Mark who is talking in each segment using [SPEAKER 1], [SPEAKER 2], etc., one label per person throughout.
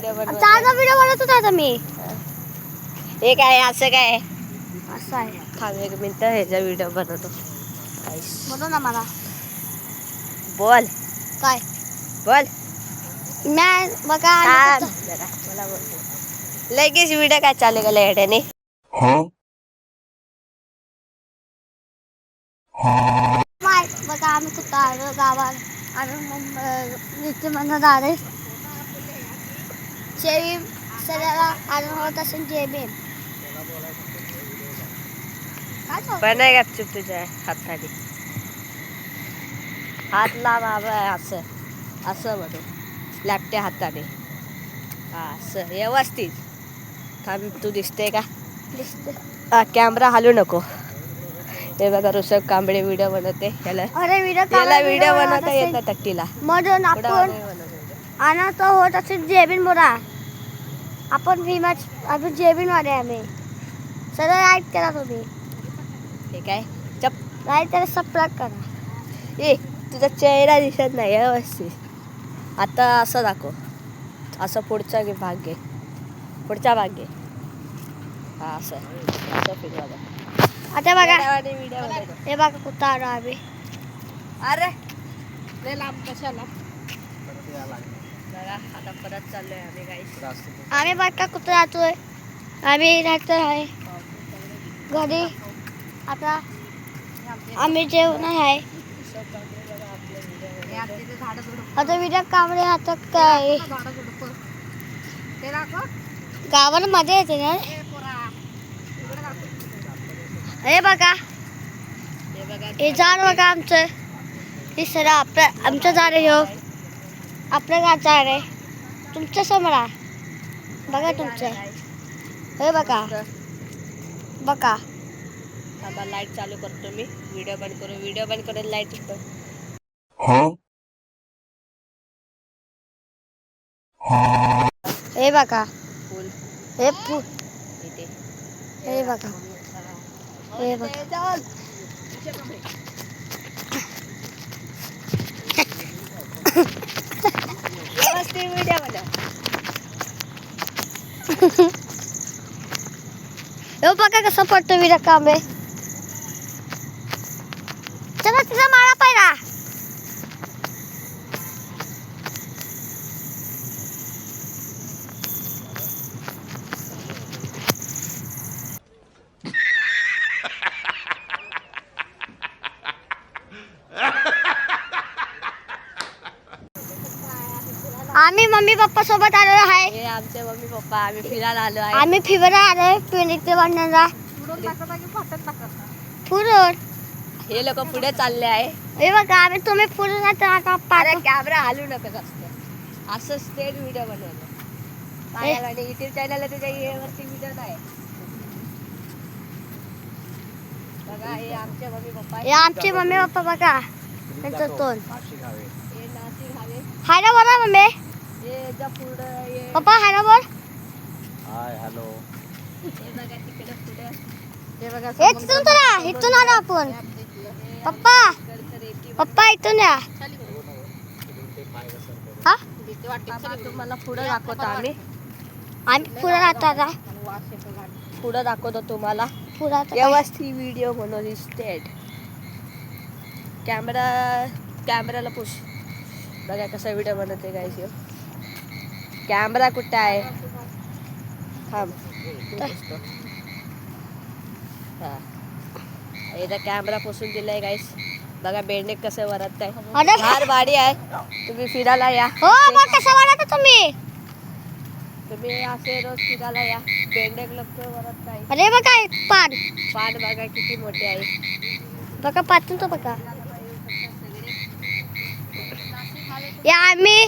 [SPEAKER 1] Video बनवतो.
[SPEAKER 2] चांगला video बनवतो आता मी.
[SPEAKER 1] हे काय असं काय
[SPEAKER 2] असं आहे.
[SPEAKER 1] थांब एक मिनिट ह्याचा व्हिडिओ बनवतो.
[SPEAKER 2] बोलो ना मला.
[SPEAKER 1] बोल
[SPEAKER 2] काय
[SPEAKER 1] बोल
[SPEAKER 2] मैं बघा
[SPEAKER 1] मला बोल लगेच व्हिडिओ काय चालू गेला येड्याने.
[SPEAKER 2] बघा आम्ही कुठं आलो गावात आणि मग म्हणत आले शेळी सगळ्याला आणून होत असेल जेबे
[SPEAKER 1] बनाय गपचूप तुझ्या हाताने हात ला बाबा असं असं म्हणून लॅपट्या हाताने हा असं व्यवस्थित थांब. तू दिसते का?
[SPEAKER 2] दिसते.
[SPEAKER 1] कॅमेरा हलू नको. हे बघा ऋषभ कांबळे व्हिडिओ बनवते. याला व्हिडिओ बनवता येत नाही टक्कीला
[SPEAKER 2] मधून आपण आणतो होत असेल जेबिन बोरा आपण भीमाच अजून जेबिन वाले आम्ही सरळ लाईक करा तुम्ही.
[SPEAKER 1] हे काय चप
[SPEAKER 2] लाईक करा सबस्क्राईब करा.
[SPEAKER 1] ए तुझा चेहरा दिसत नाही व्यवस्थित. आता असं दाखव. असं पुढचा भाग घे. पुढचा भाग घे. हा असं असं फिरवा.
[SPEAKER 2] आता बघा
[SPEAKER 1] व्हिडिओ
[SPEAKER 2] हे बघा कुठं आलो आम्ही.
[SPEAKER 1] अरे लय लांब कशाला बघा आता परत चाललोय आम्ही काही.
[SPEAKER 2] आम्ही बघा कुठं राहतोय. आम्ही राहतो आहे घरी. आता आम्ही जेवण आहे. आता व्हिडिओ कांबळे हातात काय गावाला मजा येते ना. हे बघा हे झाड बघा आमचं. हे सर आमचं झाड आहे. आपलं गाव झाड आहे. तुमचं समोर बघा तुमचं. हे बघा बघा.
[SPEAKER 1] आता लाईट चालू करतो मी. व्हिडिओ बंद करून लाईट येतो.
[SPEAKER 2] हे बघा
[SPEAKER 1] फुल
[SPEAKER 2] हे फुल
[SPEAKER 1] इथे
[SPEAKER 2] हे बघा हे बघा.
[SPEAKER 1] व्यवस्थित व्हिडिओ बनव.
[SPEAKER 2] हे बघा कसं पडतो व्हिडिओ कांबळे. चला तिचा माळा पाहिला. आम्ही मम्मी पप्पा सोबत आलेलो आहे.
[SPEAKER 1] हे आमचे मम्मी पप्पा आम्ही फिरायला आलो आहे.
[SPEAKER 2] आम्ही फिरायला आलोय पिकनिक बनण्याला पुरून.
[SPEAKER 1] हे लोक पुढे चालले आहे.
[SPEAKER 2] हे बघा आम्ही तुम्ही पुरून आता
[SPEAKER 1] अरे कॅमेरा हलू नका जास्त. असं स्टेट व्हिडिओ बनवलं माझ्याकडे युट्यूब चॅनल तुझ्या यावरती व्हिडिओ नाही. बघा हे आमचे मम्मी पप्पा.
[SPEAKER 2] हे आमचे मम्मी पप्पा बघा त्यांचं तोंड.
[SPEAKER 1] हे नाशिक हवे.
[SPEAKER 2] हाय ना बोला मम्मी.
[SPEAKER 1] हे जा पुढं ये.
[SPEAKER 2] पप्पा हाय ना बोल.
[SPEAKER 3] Hi hello.
[SPEAKER 1] हे बघा तिकडे पुढे. हे बघा
[SPEAKER 2] इथून तर इथून आलो आपण. पप्पा पप्पा इथून या. हा
[SPEAKER 1] तुम्हाला पुढे दाखवतो आम्ही.
[SPEAKER 2] आम्ही पुढे राहतो आता.
[SPEAKER 1] पुढे दाखवतो तुम्हाला
[SPEAKER 2] पुढे
[SPEAKER 1] व्यवस्थित व्हिडिओ बनवली स्टेट. कॅमेराला पुश. बघा कसा व्हिडिओ बनवते गाईस. कॅमेरा कुठे आहे थांब. हा एकदा कॅमेरा पुसून दिलाय गाईस. बघा बेंडे कसं वरत आहे. फार भारी आहे. तुम्ही फिरायला या.
[SPEAKER 2] हो मग कसं वाटतं तुम्ही.
[SPEAKER 1] तुम्ही असे रोज फिरायला या. बेंडे लोक वरत आहे.
[SPEAKER 2] अरे बघा पान
[SPEAKER 1] पान बघा किती मोठे आहे.
[SPEAKER 2] बघा पातून तो बघा. या आम्ही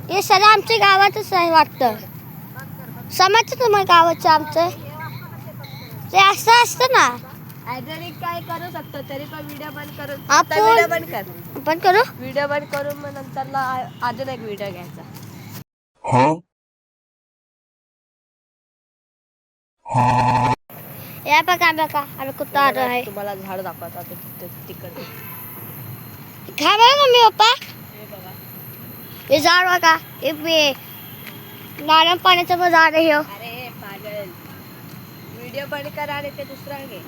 [SPEAKER 2] हे सगळं आमच्या गावातच आहे वाटतं. समजतं तुम्हाला गावाचं आमचं ते असं असतं ना.
[SPEAKER 1] काय करू शकतो तरी पण व्हिडिओ बंद करून
[SPEAKER 2] आपण
[SPEAKER 1] व्हिडिओ बंद कर.
[SPEAKER 2] बंद करू.
[SPEAKER 1] व्हिडिओ बंद करून मग नंतरला अजून एक व्हिडिओ घ्यायचा.
[SPEAKER 2] या बघा आम्ही कुठं आलो आहे.
[SPEAKER 1] तुम्हाला झाड दाखवतात तिकडे.
[SPEAKER 2] खा बघा मम्मी पप्पा.
[SPEAKER 1] हे बघा
[SPEAKER 2] हे झाड बघा. हे गार्डन पाण्याचं बाजार आहे ह्यो.
[SPEAKER 1] अरे पागल, व्हिडिओ बंद करा आणि ते दुसरा घे.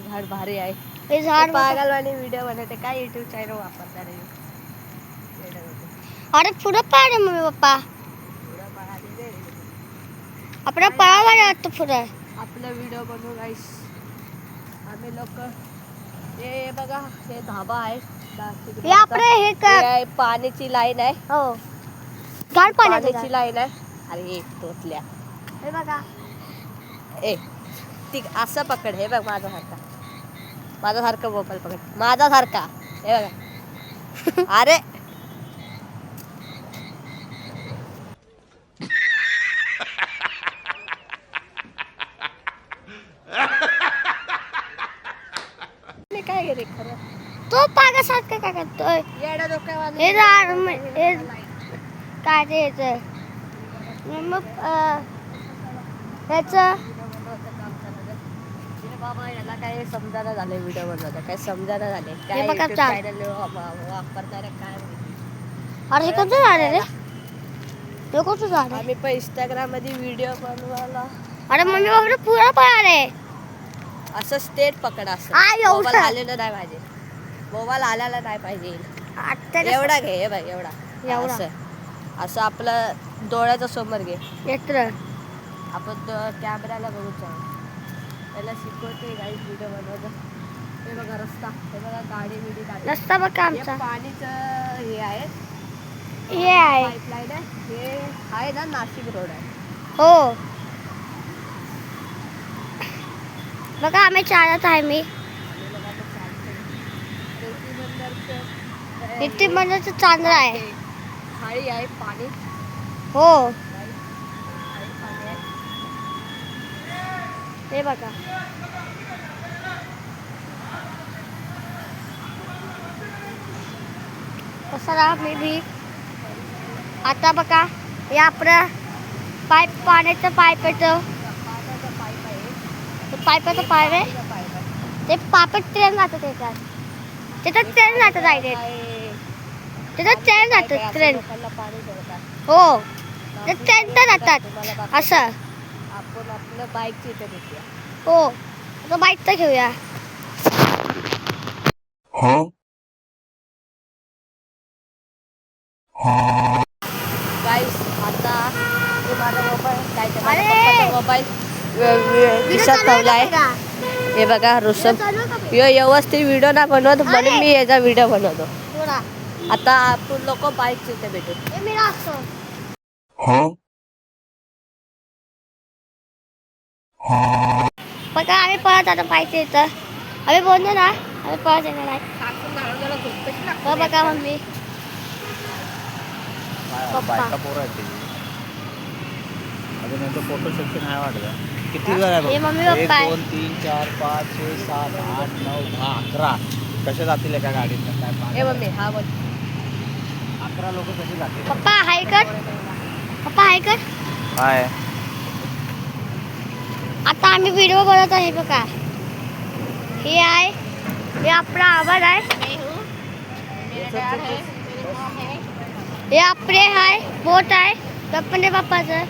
[SPEAKER 1] झाड भारी आहे.
[SPEAKER 2] हे झाड
[SPEAKER 1] पागल आणि व्हिडिओ बनवते काय युट्यूब चॅनल वापरणार आहे.
[SPEAKER 2] अरे पुढं पाड आहे मम्मी पप्पा. आपला पळावा वाटतं पुढं.
[SPEAKER 1] आपलं व्हिडिओ बनवू गाईस. आम्ही लोक हे बघा हे धाबा आहे.
[SPEAKER 2] हे आपलं हे का
[SPEAKER 1] हे आहे, पाण्याची लाईन आहे.
[SPEAKER 2] हो झाड पाण्याचं
[SPEAKER 1] पाण्याची लाईन आहे. अरे एक तोतल्या
[SPEAKER 2] हे बघा.
[SPEAKER 1] ए ती असं पकड. हे बघ माझ्यासारखं मोबाईल पकड माझ्यासारखा. हे बघा अरे काय रे खरं
[SPEAKER 2] तो पागासारखं काय करतोय.
[SPEAKER 1] येडा डोक्यावाला.
[SPEAKER 2] हे झाड हे काय ते ह्याचं मग ह्याचं
[SPEAKER 1] बाबा याला काय समजायला झाले व्हिडिओ बनवता काय समजायला झाले काय
[SPEAKER 2] हे बघा
[SPEAKER 1] YouTube
[SPEAKER 2] चाल.
[SPEAKER 1] channel वापरताय काय माहिती.
[SPEAKER 2] अरे हे कोणतं झाड आहे रे. हे कोणतं झाड आहे.
[SPEAKER 1] आम्ही पण इंस्टाग्राम मध्ये व्हिडिओ बनवायला
[SPEAKER 2] अरे मम्मी बाबा पुरा पळाले.
[SPEAKER 1] असं स्टेट पकड असं.
[SPEAKER 2] आ, एवढं?
[SPEAKER 1] मोबाईल आलेलं नाही पाहिजे. मोबाईल आलेला नाही पाहिजे.
[SPEAKER 2] आता
[SPEAKER 1] एवढा घे. हे बघ एवढा
[SPEAKER 2] एवढा.
[SPEAKER 1] असं आपलं डोळ्याच्या समोर घे.
[SPEAKER 2] येत्र
[SPEAKER 1] आपण कॅमेराला बघून जाऊ. त्याला शिकवते गाईस व्हिडिओ बनवतो. हे बघा रस्ता. हे बघा गाडी बिडी गाडी.
[SPEAKER 2] रस्ता बघा आमचा.
[SPEAKER 1] हे पाणीचं हे आहे
[SPEAKER 2] हे आहे
[SPEAKER 1] पाईपलाईन आहे. हे आहे ना नाशिक रोड आहे.
[SPEAKER 2] हो बघा आम्ही चालत आहे. मी इथे मंदिरचं चांदणं आहे.
[SPEAKER 1] खाळी आहे पाणी.
[SPEAKER 2] हो
[SPEAKER 1] खाळी पाणी आहे.
[SPEAKER 2] हे बघा कसा मी भी आता बघा हे आपलं पाईप पाण्याचं पाईप येतं. पाईपाचं पाईप आहे. ते पाईपात ट्रेन जातं त्याच्यात. त्याच्यात ट्रेन जातं डायरेक्ट. त्याच्यात ट्रेन जातं ट्रेन.
[SPEAKER 1] लोकांना पाणी देतात.
[SPEAKER 2] हो ते ट्रेन तर जातात असं.
[SPEAKER 1] आपण आपलं बाईकची इथे घेतली.
[SPEAKER 2] हो आता बाईक तर घेऊया.
[SPEAKER 1] गाईस आता हे माझा मोबाईल काय ते माझ्या
[SPEAKER 2] अरे!
[SPEAKER 1] पप्पाचा मोबाईल खिशात ठेवलाय. हे बघा ऋषभ यो व्यवस्थित व्हिडिओ ना बनवत म्हणून मी याचा व्हिडिओ बनवतो.
[SPEAKER 2] थोडा
[SPEAKER 1] आता आपण लोक बाईकची इथे भेटू.
[SPEAKER 2] हे मी असतो. बघा आम्ही पळत आता पाहिजे इथं. आम्ही बोललो ना आम्ही पळत येणार आहे. हो बघा मम्मी
[SPEAKER 3] बायका पोरं आहेत ते. अजून यांचं फोटो सेक्शन आहे वाटतं. किती जण आहे
[SPEAKER 2] हे
[SPEAKER 3] बघ.
[SPEAKER 2] मम्मी
[SPEAKER 3] 1
[SPEAKER 2] पप्पा आहे.
[SPEAKER 3] 2 3 4 5 6 7 8 9 10 11 कसे जातील एका गाडीत काय
[SPEAKER 1] ए
[SPEAKER 3] पाहत.
[SPEAKER 1] मम्मी हा बोल.
[SPEAKER 3] 11 लोक कसे जातील.
[SPEAKER 2] पप्पा हाय कर. पप्पा हाय कर.
[SPEAKER 3] हाय.
[SPEAKER 2] आता आम्ही व्हिडिओ बनवत आहे बघा. हे आहे हे आपला आवाज आहे. हे आपले आहे बोट आहे गप्पने बाप्पाचं.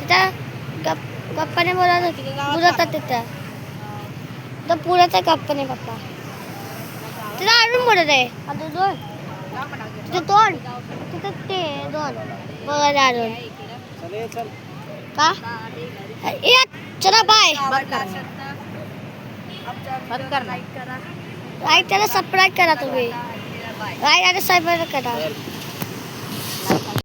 [SPEAKER 2] तिथं गप्पाने बोलतात तिथं. तर पुढं गप्पाने बाप्पा तिथं अजून बोलत आहे. आता दोन तिथं दोन तिथं ते दोन बोलत अजून
[SPEAKER 3] चल
[SPEAKER 2] का ये चला बाय. लाईक करा सबस्क्राईब करा तुम्ही. लाईक आणि सबस्क्राईब करा.